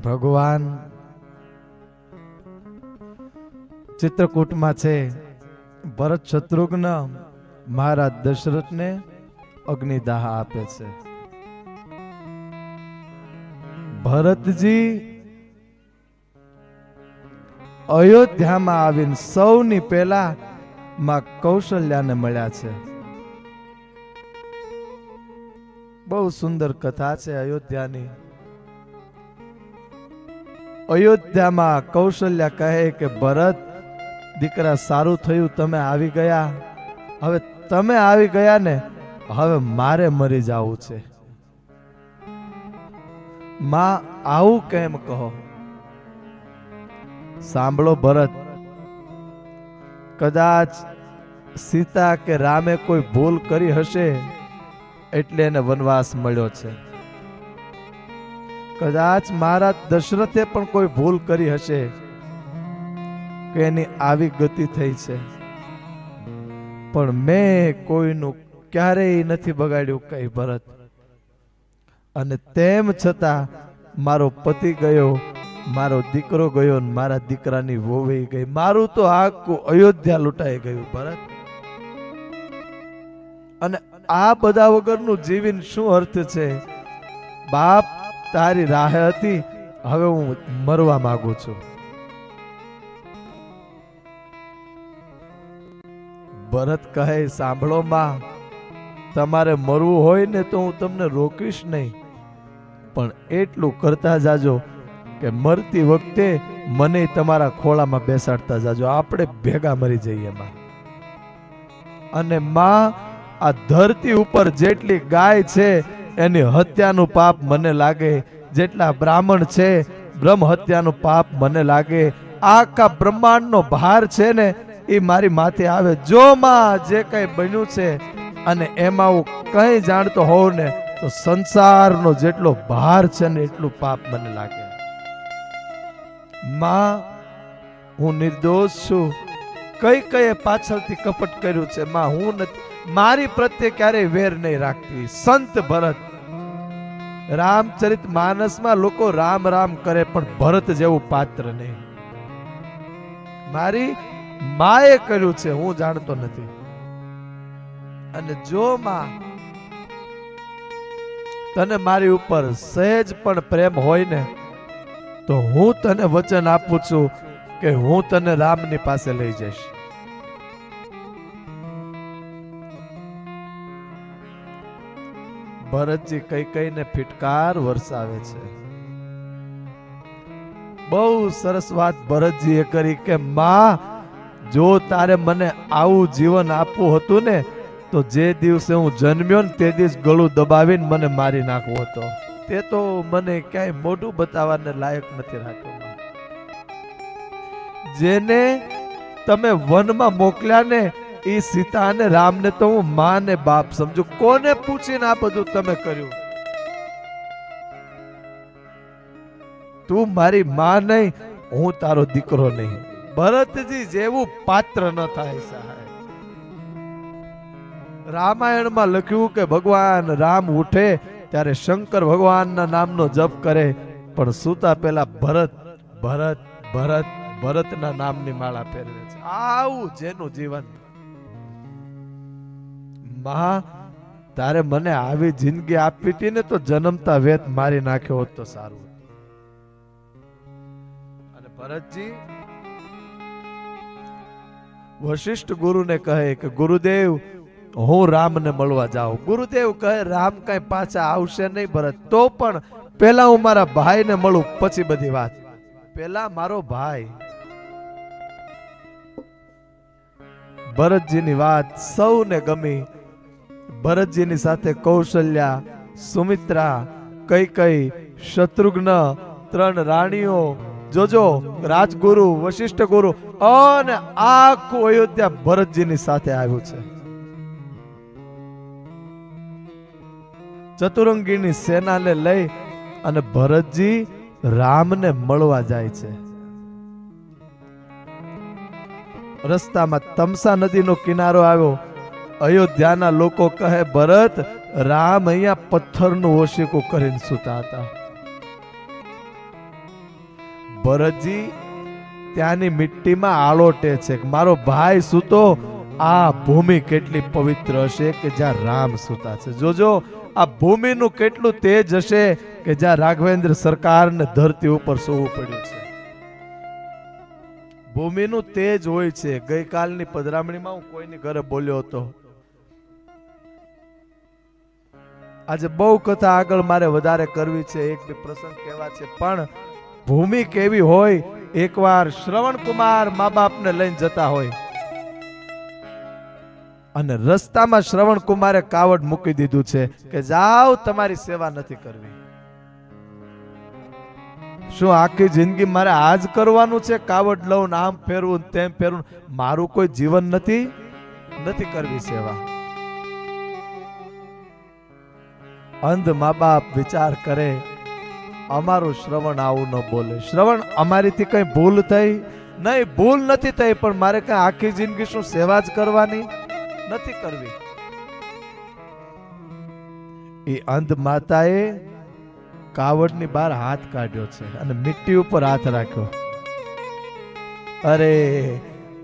ભગવાન ચિત્રકૂટમાં છે. ભરત શત્રુઘ્ન મહારાજ દશરથને અગ્નિદાહ આપે છે. ભરતજી અયોધ્યામાં આવીને સૌની પહેલા માં કૌશલ્યાને મળ્યા છે. બહુ સુંદર કથા છે અયોધ્યાની. અયોધ્યામાં કૌશલ્યા કહે કે ભરત દીકરા, સારું થયું તમે આવી ગયા. હવે તમે આવી ગયા ને, હવે મારે મરી જવું છે. માં આવું કેમ કહો? સાંભળો ભરત, કદાચ સીતા કે રામે કોઈ ભૂલ કરી હશે એટલે એને વનવાસ મળ્યો છે. કદાચ મહારાજ દશરથે પણ કોઈ ભૂલ કરી હશે કે એની આવી ગતિ થઈ છે. પણ મેં કોઈનું ક્યારેય નથી બગાડ્યું કઈ ભરત. અને તેમ છતાં મારો પતિ ગયો, મારો દીકરો ગયો, મારા દીકરાની વહુ ગઈ, મારું તો આખું અયોધ્યા લૂંટાઈ ગયું ભરત. અને આ બધા વગરનું જીવન શું અર્થ છે? બાપ તારી રાહે હતી, હવે હું મરવા માંગુ છું. ભરત કહે, સાંભળો માં, તમારે મરવું હોય ને તો હું તમને રોકીશ નહીં, પણ એટલું કરતા જાજો કે મરતી વખતે મને તમારા ખોળામાં બેસાડતા જાજો, આપણે ભેગા મરી જઈએ માં. અને માં, આ ધરતી ઉપર જેટલી ગાય છે એની હત્યાનું પાપ મને લાગે, જેટલા બ્રાહ્મણ છે બ્રહ્મ હત્યાનું પાપ મને લાગે, આખા બ્રહ્માંડનો ભાર છે ને એ મારી માથે આવે. જો માં જે કઈ બન્યું છે અને એમાં હું કઈ જાણતો હોઉં ને તો સંસારનો જેટલો ભાર છે ને એટલું પાપ મને લાગે. માં, હું નિર્દોષ છું. કઈ પાછળથી કપટ કર્યું છે માં, હું નથી. મારી પ્રત્યે ક્યારેય વેર નહીં રાખતી. સંત ભરત, રામચરિત માનસમાં લોકો રામ રામ કરે પણ ભરત જેવું પાત્ર નહીં. મારી માએ કર્યું છે, હું જાણતો નથી. અને જો માં તને મારી ઉપર સહેજ પણ પ્રેમ હોય ને તો હું તને વચન આપું છું કે હું તને રામની પાસે લઈ જઈશ. ભરતજી કઈને ફિટકાર વરસાવે છે. બહુ સરસ વાત ભરતજીએ કરી કે માં, જો તારે મને આવું જીવન આપવું હતું ને તો જે દિવસે હું જન્મ્યો ને તે દિવસ ગળું દબાવીને મને મારી નાખવો હતો. તે તો મને ક્યાંય મોઢું બતાવવાને લાયક નથી રાખ્યો. જેને તમે વનમાં મોકલ્યા ને એ સીતા અને રામને તો હું માં ને બાપ સમજુ. કોને પૂછીને આ બધું તમે કર્યું? તું મારી માં નહીં, હું તારો દીકરો નહીં. ભરતજી જેવું પાત્ર ન થાય સહાય. રામાયણમાં લખ્યું કે ભગવાન રામ ઉઠે ત્યારે શંકર ભગવાનના નામનો જપ કરે, પણ સૂતા પહેલા ભરત ભરત ભરત ભરતના નામની માળા પહેરવે છે. આવું જેનું જીવન. માં, તારે મને આવી જિંદગી આપી હતી ને તો જન્મતા વેત મારી નાખ્યો હોત તો સારું. અને ભરતજી વશિષ્ઠ ગુરુને કહે કે ગુરુદેવ, હું રામને મળવા જાઉં. ગુરુદેવ કહે, રામ કઈ પાછા આવશે નહીં ભરત. તો પણ પેલા હું મારા ભાઈને મળું, પછી બધી વાત. પેલા મારો ભાઈ. ભરતજીની વાત સૌને ગમી. ભરતજીની સાથે કૌશલ્યા, સુમિત્રા, કૈકેયી, શત્રુઘ્ન, 3 રાણીઓ, જોજો રાજગુરુ, વશિષ્ઠ ગુરુ અને આખું અયોધ્યા ભરતજીની સાથે આવ્યું છે. ચતુરંગીની સેનાને લઈ અને ભરતજી રામને મળવા જાય છે. રસ્તામાં તમસા નદીનો કિનારો આવ્યો. અયોધ્યાના લોકો કહે, ભરત, રામ અહીંયા પથ્થરનું ઓશીકું કરીને સૂતા હતા. ભરતજી ત્યાંની મિટ્ટીમાં આલોટે છે કે મારો ભાઈ સૂતો આ ભૂમિ કેટલી પવિત્ર હશે કે જ્યાં રામ સૂતા છે. જોજો આ ભૂમિનું કેટલું તેજ હશે કે જ્યાં રાઘવેન્દ્ર સરકારને ધરતી ઉપર સૂવું પડ્યું છે. ભૂમિનું તેજ હોય છે. ગઈકાલની પધરામણીમાં હું કોઈની ઘરે બોલ્યો હતો. આજે બહુ કથા આગળ મારે વધારે કરવી છે, એક બે પ્રસંગ કહેવા છે, પણ ભૂમિ કેવી હોય. એકવાર શ્રવણ કુમાર મા બાપને લઈને જતા હોય અને રસ્તામાં શ્રવણ કુમારે કાવડ મૂકી દીધું છે કે જાઓ તમારી સેવા નથી કરવી. શું આખી જિંદગી મારે આજ કરવાનું છે? કાવડ લઉં, આમ ફેરવું તેમ ફેરવું, મારું કોઈ જીવન નથી કરવી સેવા. અંધ મા બાપ વિચાર કરે અમારું શ્રવણ આવું ન બોલે. શ્રવણ અમારીથી કઈ ભૂલ થઈ નહીં, ભૂલ નથી થઈ, પણ મારે કઈ આખી જિંદગી શું સેવા જ કરવાની નથી કરવી. એ અંધ માતાએ કાવડની બહાર હાથ કાઢ્યો છે અને મિટ્ટી ઉપર હાથ રાખ્યો. અરે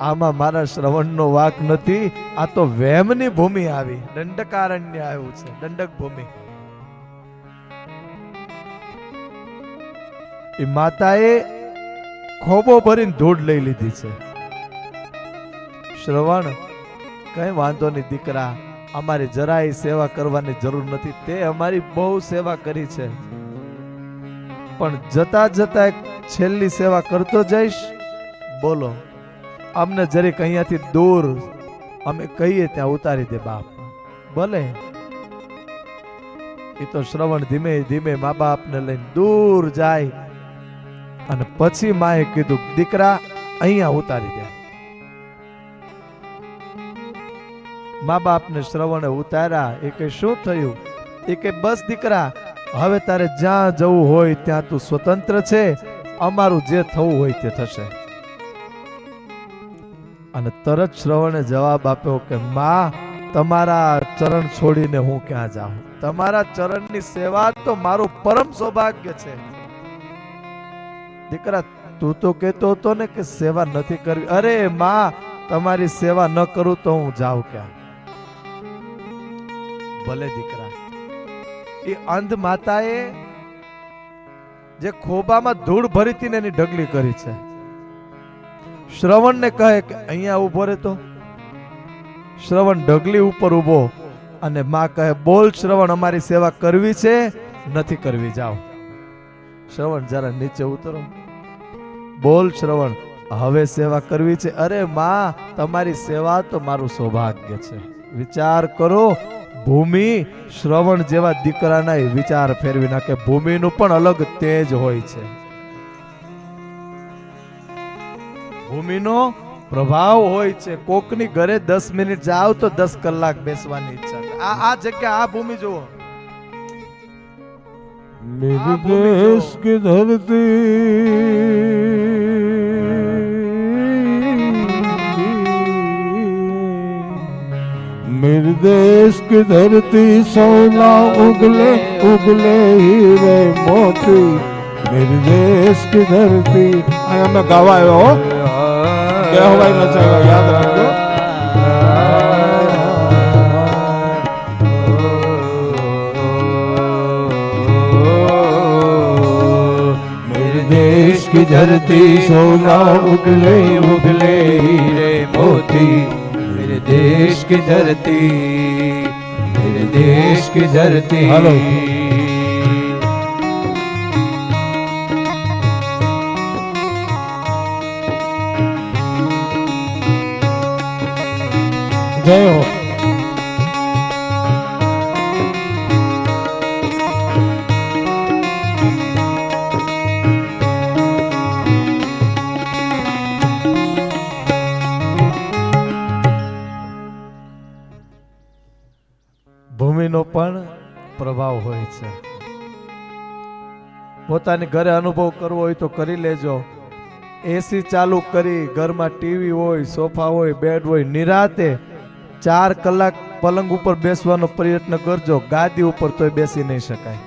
આમાં મારા શ્રવણનો વાંક નથી, આ તો વેમની ભૂમિ આવી, દંડકારણ્ય આવ્યું છે, દંડક ભૂમિ. એ માતાએ ખોબો ભરીને ધૂળ લઈ લીધી છે. શ્રવણ કઈ વાંધો નહીં દીકરા, અમારી જરાય સેવા કરવાની જરૂર નથી, તે અમારી બહુ સેવા કરી છે, પણ જતા જતા એક છેલ્લી સેવા કરતો જઈશ. બોલો, અમને જરીક અહીંયાથી દૂર અમે કહીએ ત્યાં ઉતારી દે બાપ. ભલે. એ તો શ્રવણ ધીમે ધીમે મા બાપને લઈને દૂર જાય અને પછી માએ કીધું દીકરા અહીંયા ઉતારી દે. મા બાપને શ્રવણે ઉતાર્યા. એ કે શું થયું? એ કે બસ દીકરા, હવે તારે જ્યાં જવું હોય ત્યાં તું સ્વતંત્ર છે, અમારું જે થવું હોય તે થશે. અને તરત શ્રવણે જવાબ આપ્યો કે માં, તમારા ચરણ છોડીને હું ક્યાં જાઉં? તમારા ચરણની સેવા તો મારું પરમ સૌભાગ્ય છે. દીકરા તું તો કહેતો હતો ને કે સેવા નથી કરવી. અરે માં, તમારી સેવા ન કરું તો હું જાઉં ક્યાં? ભલે દીકરા. એ અંધ માતાએ જે ખોબામાં ધૂળ ભરી હતી ને એની ઢગલી કરી છે. શ્રવણને કહે કે અહીંયા ઉભો રહેતો. શ્રવણ ઢગલી ઉપર ઉભો અને માં કહે બોલ શ્રવણ, અમારી સેવા કરવી છે નથી કરવી? જાઓ. શ્રવણ જરા નીચે ઉતરો. બોલ શ્રવણ, હવે સેવા કરવી છે? અરે માં, તમારી સેવા તો મારું સૌભાગ્ય છે. વિચાર કરો, ભૂમિ શ્રવણ જેવા દીકરાના વિચાર ફેરવી નાખે. ભૂમિનું પણ અલગ તેજ હોય છે. ભૂમિનો પ્રભાવ હોય છે. કોકની ઘરે 10 મિનિટ જાવ તો 10 કલાક બેસવાની ઈચ્છા થાય. આ જગ્યા, આ ભૂમિ જુઓ. मेरे देश की धरती मेरे देश की धरती सोना उगले उगले हीरे मोती मेरे देश की धरती. અહીંયા મેં ગાવા આવ્યો કહેવાય ન ચાલે, યાદ રાખજો. देश की धरती सोना उगले उगले हीरे मोती मेरे देश की धरती मेरे देश की धरती. हेलो जय हो. ભૂમિનો પણ પ્રભાવ હોય છે. પોતાની ઘરે અનુભવ કરવો હોય તો કરી લેજો. એસી ચાલુ કરી, ઘરમાં ટીવી હોય, સોફા હોય, બેડ હોય, નિરાતે 4 કલાક પલંગ ઉપર બેસવાનો પ્રયત્ન કરજો. ગાદી ઉપર તોય બેસી નહીં શકાય.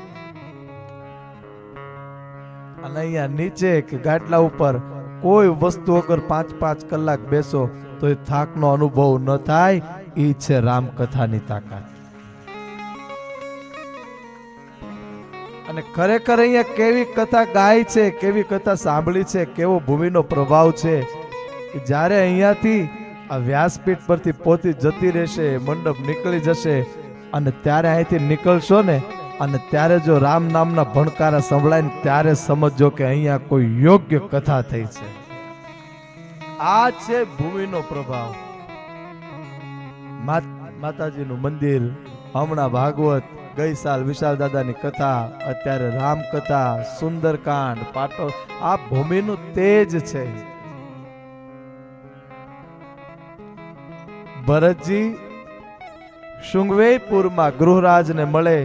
અને અહીંયા નીચે કે ગાટલા ઉપર કોઈ વસ્તુ અગર 5-5 કલાક બેસો તો એ થાકનો અનુભવ ન થાય. એ છે રામકથાની તાકાત. અને ખરેખર અહીંયા કેવી કથા ગાય છે, કેવી કથા સાંભળી છે, કેવો ભૂમિનો પ્રભાવ છે કે જ્યારે અહીંયાથી આ વ્યાસપીઠ પરથી પોતી જતી રહેશે, મંડપ નીકળી જશે અને ત્યારે અહીંથી નીકળશો ને અને ત્યારે જો રામ નામના ભણકારા સંભળાય ને ત્યારે સમજો કે અહીંયા કોઈ યોગ્ય કથા થઈ છે. આ છે ભૂમિનો પ્રભાવ. માતાજીનું મંદિર, હમણાં ભાગવત, ગઈ સાલ વિશાલ દાદાની કથા, અત્યારે રામ કથા, સુંદરકાંડ, પાટો, આ ભૂમિનું તેજ છે. ભરતજી શુંગવેયપુરમાં ગૃહરાજને મળે.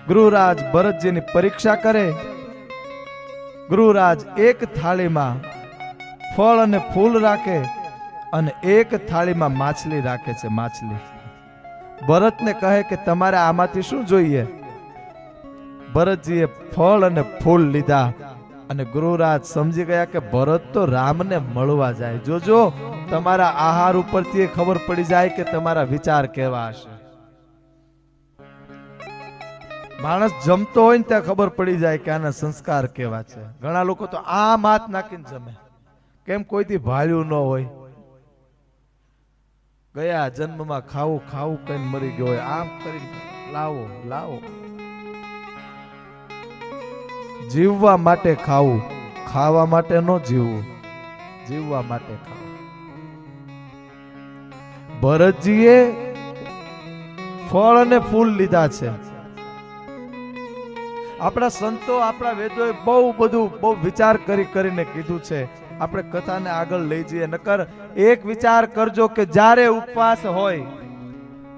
ગૃહરાજ ભરતજીની પરીક્ષા કરે. ગૃહરાજ એક થાળીમાં ફળ અને ફૂલ રાખે અને એક થાળીમાં માછલી રાખે છે. માછલી ભરતને કહે કે તમારે આમાંથી શું જોઈએ? ભરતજીએ ફળ અને ફૂલ લીધા અને ગૃહરાજ સમજી ગયા કે ભરત તો રામને મળવા જાય. જોજો તમારા આહાર ઉપરથી ખબર પડી જાય કે તમારા વિચાર કેવા હશે. માણસ જમતો હોય ને ત્યાં ખબર પડી જાય કે આના સંસ્કાર કેવા છે. ઘણા લોકો તો આમ હાથ નાખીને જમે, કેમ કોઈથી ભાળ્યું ન હોય. ગયા જન્મમાં ખાવું ખાવું કઈ મરી ગયો હોય, આમ કરી લાવો લાવો. જીવવા માટે ખાવું, ખાવા માટે ન જીવવું, જીવવા માટે ખાવું. ભરતજીએ ફળ અને ફૂલ લીધા છે. આપણા સંતો, આપણા વેદોએ બહુ વિચાર કરીને કીધું છે. આપણે કથાને આગળ લઈ જઈએ. નકર એક વિચાર કરજો કે જ્યારે ઉપવાસ હોય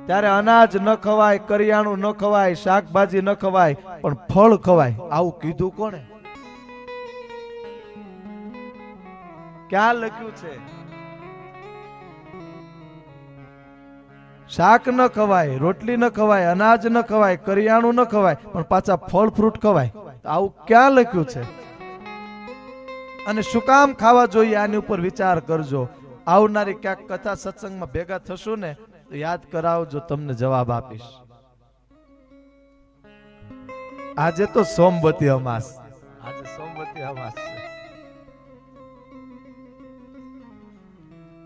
ત્યારે અનાજ ન ખવાય, કરિયાણું ન ખવાય, શાકભાજી ન ખવાય, પણ ફળ ખવાય. આવું કીધું કોણે? ક્યાં લખ્યું છે? શાક ન ખવાય, રોટલી ન ખવાય, અનાજ ન ખવાય, કરિયાણું ન ખવાય, પણ પાછા ફળ ફ્રૂટ ખવાય. આવું ક્યાં લખ્યું છે? અને શું કામ ખાવા જોઈએ? આની ઉપર વિચાર કરજો. આવનારી ક્યાંક કથા સત્સંગમાં ભેગા થશું ને તો યાદ કરાવજો, તમને જવાબ આપીશ. આજે તો સોમવતી અમાસ, આજે સોમવતી અમાસ છે.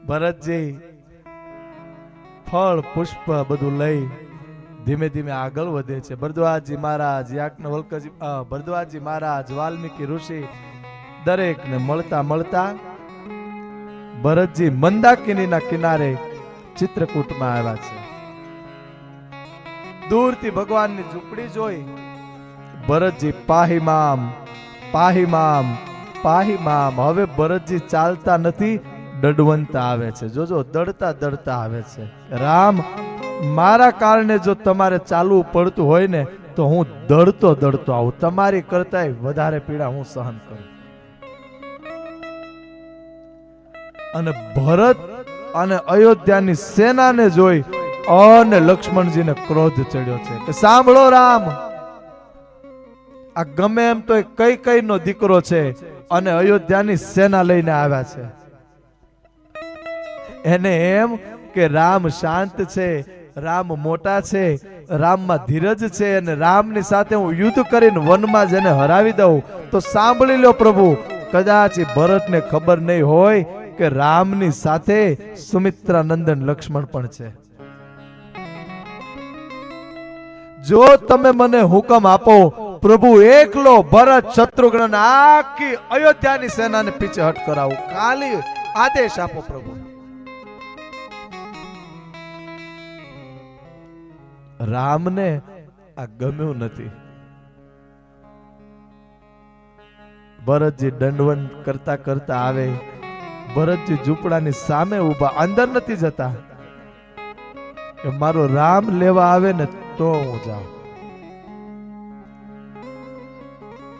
ભરતજી ફળ પુષ્પ બધું લઈ ધીમે ધીમે આગળ વધે છે. ભરદ્વાજી મહારાજ, યાજ્ઞવલ્ક્યજી, ભરદ્વાજી મહારાજ, વાલ્મીકી ઋષિ દરેકને મળતા મળતા ભરતજી મંદાકિનીના કિનારે ચિત્રકૂટમાં આવ્યા છે. દૂરથી ભગવાનની ઝૂંપડી જોઈ ભરતજી પાહી મામ, પાહી મામ, પાહી મામ. હવે ભરતજી ચાલતા નથી, દડવંતા આવે છે. જોજો, દડતા દડતા આવે છે. રામ, મારા કારણે જો તમારે ચાલવું પડતું હોય ને તો હું દડતો દડતો આવું. તમારી કરતાંય વધારે પીડા હું સહન કરું. અને ભરત અને અયોધ્યાની સેનાને જોઈ અને લક્ષ્મણજીને ક્રોધ ચડ્યો છે કે સાંભળો રામ, આ ગમે એમ તો કઈ નો દીકરો છે અને અયોધ્યાની સેના લઈને આવ્યા છે. એને એમ કે રામ શાંત છે, રામ મોટા છે, રામમાં ધીરજ છે અને રામની સાથે હું યુદ્ધ કરીને વનમાં જેને હરાવી દઉં તો સાંભળી લો પ્રભુ, કદાચ ભરતને ખબર નહીં હોય કે રામની સાથે સુમિત્રા નંદન લક્ષ્મણ પણ છે. જો તમે મને હુકમ આપો પ્રભુ, એકલો ભરત શત્રુઘ્ન આખી અયોધ્યાની સેનાને પીછે હટ કરાવું. ખાલી આદેશ આપો પ્રભુ. રામને આ ગમ્યું નથી. ભરતજી દંડવત કરતા કરતા આવે. ભરતજી ઝૂંપડાની સામે ઊભા, અંદર નથી જતા કે મારો રામ લેવા આવે ને તો હું જાઉં.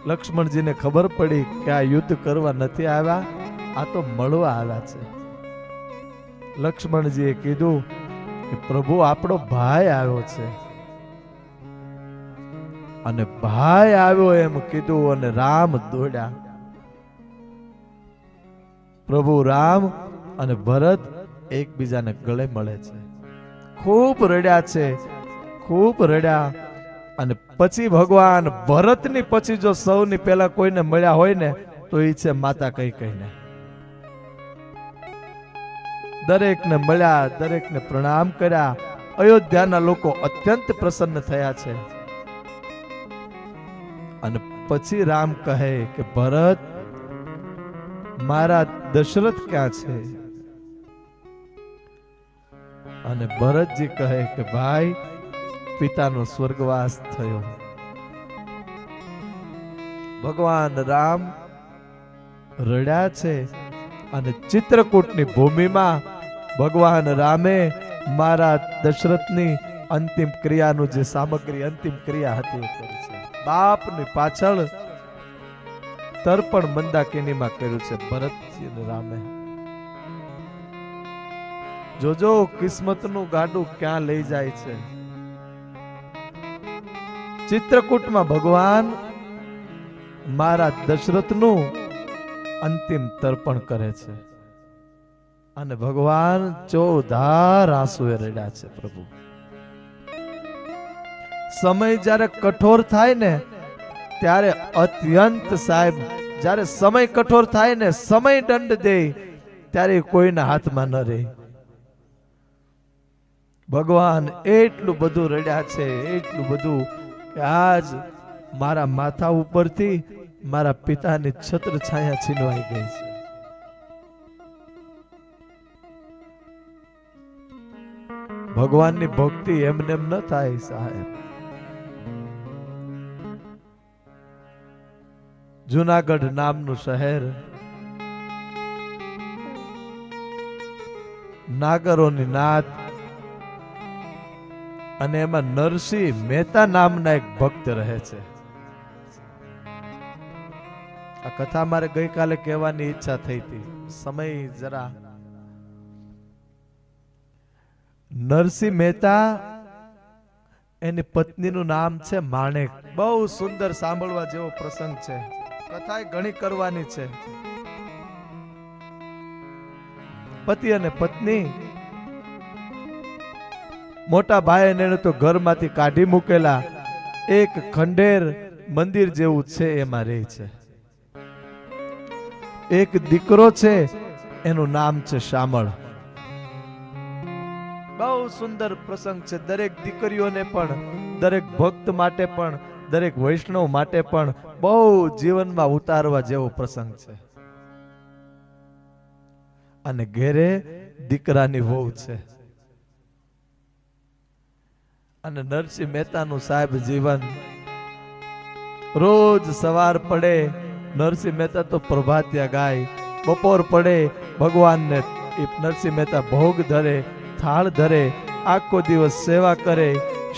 લક્ષ્મણજીને ખબર પડી કે આ યુદ્ધ કરવા નથી આવ્યા, આ તો મળવા આવ્યા છે. લક્ષ્મણજીએ કીધું કે પ્રભુ, આપણો ભાઈ આવ્યો છે. અને ભાઈ આવ્યો એમ કીધું અને રામ દોડ્યા. પ્રભુ રામ અને ભરત એકબીજાને ગળે મળે છે. ખૂબ રડ્યા છે, ખૂબ રડ્યા. અને પછી ભગવાન ભરતની પછી જો સૌની પહેલા કોઈને મળ્યા હોય ને તો એ છે માતા કૈકેયીને. દરેકને મળ્યા, દરેકને પ્રણામ કર્યા. અયોધ્યાના લોકો અત્યંત પ્રસન્ન થયા છે. અને પછી રામ કહે કે ભરત, મારા દશરથ ક્યાં છે? અને ભરતજી કહે કે ભાઈ, પિતાનો સ્વર્ગવાસ થયો. ભગવાન રામ રડ્યા છે અને ચિત્રકૂટની ભૂમિમાં ભગવાન રામે મારા દશરથની અંતિમ ક્રિયાનું જે સામગ્રી અંતિમ ક્રિયા હતી એ કરી છે. બાપની પાછળ તર્પણ મંદાકિનીમાં કર્યું છે ભરતજી અને રામે. જોજો કિસ્મતનું ગાડું ક્યાં લઈ જાય છે. ચિત્રકૂટમાં ભગવાન મારા દશરથનું અંતિમ તર્પણ કરે છે અને ભગવાન ચોધાર આંસુએ રડ્યા છે. પ્રભુ, સમય જ્યારે કઠોર થાય ને ત્યારે અત્યંત સાહેબ, જ્યારે સમય કઠોર થાય ને, સમય દંડ દે ત્યારે કોઈના હાથમાં ન રહે. ભગવાન એટલું બધું રડ્યા છે, એટલું બધું કે આજ મારા માથા ઉપરથી મારા પિતાની છત્ર છાયા છીનવાઈ ગઈ છે. ભગવાનની ભક્તિ એમને એમ ન થાય સાહેબ. જુનાગઢ નામનું શહેર, નાગરોની નાત, અને એમાં નરસિંહ મહેતા નામના એક ભક્ત રહે છે. આ કથા મારે ગઈકાલે કહેવાની ઈચ્છા થઈ હતી, સમય જરા. નરસિંહ મહેતા, એની પત્નીનું નામ છે માણેક. બહુ સુંદર સાંભળવા જેવો પ્રસંગ છે. કથા ઘણી કરવાની છે. પતિ અને પત્ની, મોટા ભાઈ એને તો ઘરમાંથી કાઢી મૂકેલા, એક ખંડેર મંદિર જેવું છે એમાં રહે છે. એક દીકરો છે, એનું નામ છે શામળ. બહુ સુંદર પ્રસંગ છે. દરેક દીકરીઓને પણ, દરેક ભક્ત માટે પણ, દરેક વૈષ્ણવ માટે પણ બહુ જીવનમાં ઉતારવા જેવો પ્રસંગ છે. અને ઘેરે દીકરાની વહુ છે. અને નરસિંહ મહેતાનું સાહેબ જીવન, રોજ સવાર પડે નરસિંહ મહેતા તો પ્રભાતિયા ગાય, બપોર પડે ભગવાનને નરસિંહ મહેતા ભોગ ધરે, થાળ ધરે, આખો દિવસ સેવા કરે,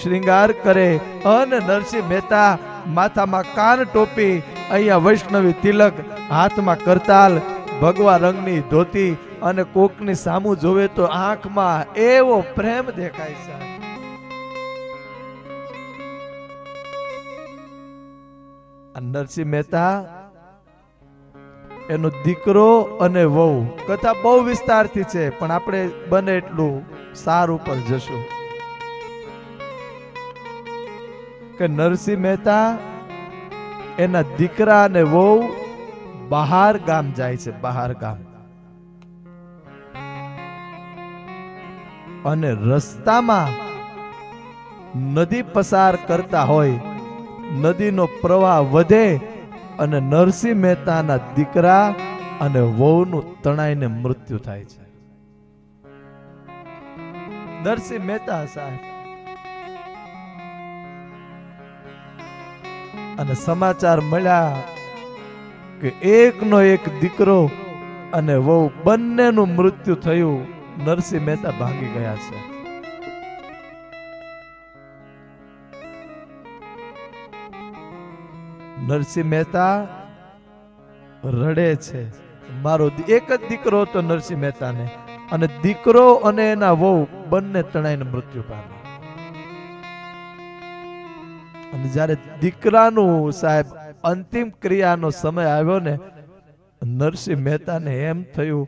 શ્રૃંગાર કરે. અને નરસિંહ મહેતા માથામાં કાન ટોપી, અહીંયા વૈષ્ણવી તિલક, હાથમાં કરતાલ, ભગવા રંગની ધોતી, અને કોકની સામું જોવે તો આંખમાં એવો પ્રેમ દેખાય છે. નરસિંહ મહેતા, એનો દીકરો અને વહુ. કથા બહુ વિસ્તારથી છે, પણ આપણે બને એટલું સાર ઉપર જશું. કે નરસિંહ મહેતા એના દીકરા અને વહુ બહાર ગામ જાય છે, બહાર ગામ. અને રસ્તામાં નદી પસાર કરતા હોય, નદીનો પ્રવાહ વધે અને નરસિંહ મહેતાના દીકરા અને વહુનું તણાઈને મૃત્યુ થાય છે. નરસિંહ મહેતા સાહેબ. અને સમાચાર મળ્યા કે એકનો એક દીકરો અને વહુ બંનેનું મૃત્યુ થયું. નરસિંહ મહેતા ભાગી ગયા છે. નરસિંહ મહેતા રડે છે. મારો એક જ દીકરો હતો નરસિંહ મહેતાને, અને દીકરો અને એના વહુ બંને તણાઈને મૃત્યુ પામ્યા. અને જ્યારે દીકરાનું સાહેબ અંતિમ ક્રિયાનો સમય આવ્યો ને, નરસિંહ મહેતાને એમ થયું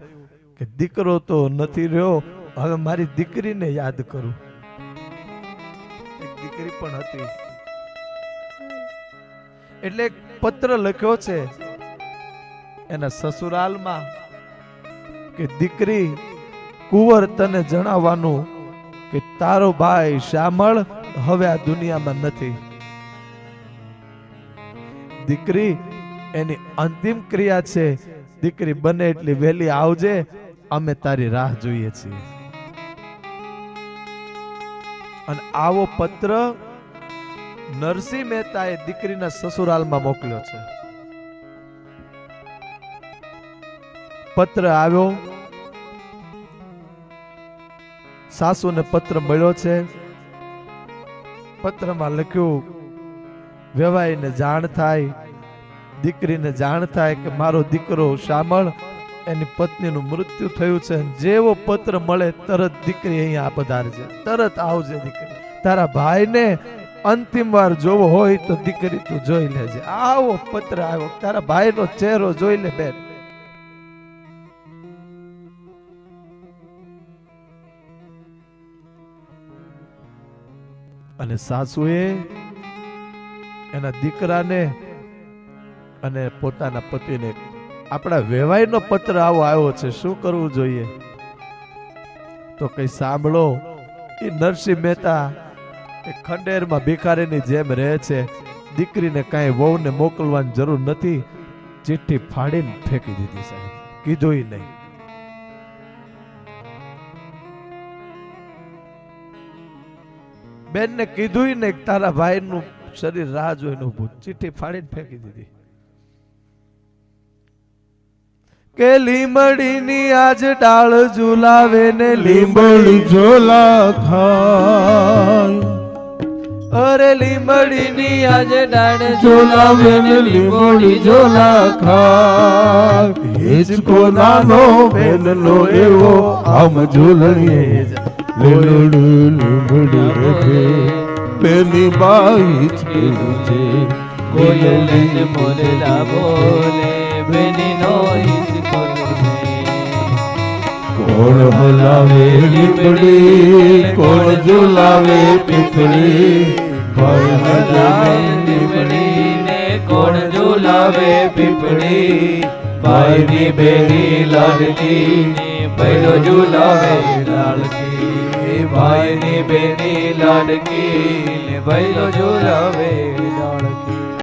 કે દીકરો તો નથી રહ્યો, હવે મારી દીકરીને યાદ કરું. એક દીકરી પણ હતી. એટલે એક પત્ર લખ્યો છે એના સસુરાલમાં કે દીકરી, કુંવર તને જણાવવાનું કે તારો ભાઈ શ્યામળ હવે આ દુનિયામાં નથી. દીકરી, એની અંતિમ ક્રિયા છે. દીકરી, બને એટલી વહેલી આવજે, અમે તારી રાહ જોઈએ છીએ. અને આવો પત્ર નરસિંહ મહેતાએ દીકરીના સસુરાલમાં મોકલ્યો છે. પત્ર આવ્યો, સાસુને પત્ર મળ્યો છે. પત્રમાં લખ્યું, વેવાઈને જાણ થાય, દીકરીને જાણ થાય કે મારો દીકરો શ્યામળ એની પત્નીનું મૃત્યુ થયું છે. જેવો પત્ર મળે તરત દીકરી અહીંયા પધારજે, તરત આવજે દીકરી. તારા ભાઈને અંતિમ વાર જોવો હોય તો દીકરી તું જોઈ લેજે. આવો પત્ર આવ્યો, તારા ભાઈનો ચહેરો જોઈ લે બેન. અને સાસુએ એના દીકરાને અને પોતાના પતિને, આપણા વેવાઈનો પત્ર આવો આવ્યો છે, શું કરવું જોઈએ? તો કઈ સાંભળો. એ નરસિંહ મહેતા એ ખંડેરમાં ભિખારીની જેમ રહે છે. દીકરીને કાંઈ વહુને મોકલવાની જરૂર નથી. ચિઠ્ઠી ફાડીને ફેંકી દીધી સાહેબ, કીધું નહીં. બેનને કીધું નહીં તારા ભાઈનું શરીર રાહ જોઈને ઊભું. ચિઠ્ઠી ફાડીને ફેંકી દીધી. કે લીમડીની આજ ડાળ ઝુલાવે ને લીંબડી ઝોલા ખાય, અરે લીમડીની આજ ડાળ ઝોલાવે ને લીંબડી ઝોલા ખાય. હિચકો નાનો બેનનો એવો આમ ઝૂલણીએ લીલુડું લીંબડી હેઠે પેલી બાઈ હિચકેલું છે. કોયલને મોરલા બોલે બેનનો હિચકો કોણ હલાવે લીંબડી, કોણ ઝુલાવે પીપળી, ભાઈ હલાવે લીમડીને કોણ ઝુલાવે પીપળી, ભાઈની બેની લાડકી ને પહેલો ઝુલાવે લાડકી, ભાઈની બેની લાડકી ને પહેલો ઝુલાવે લાડકી.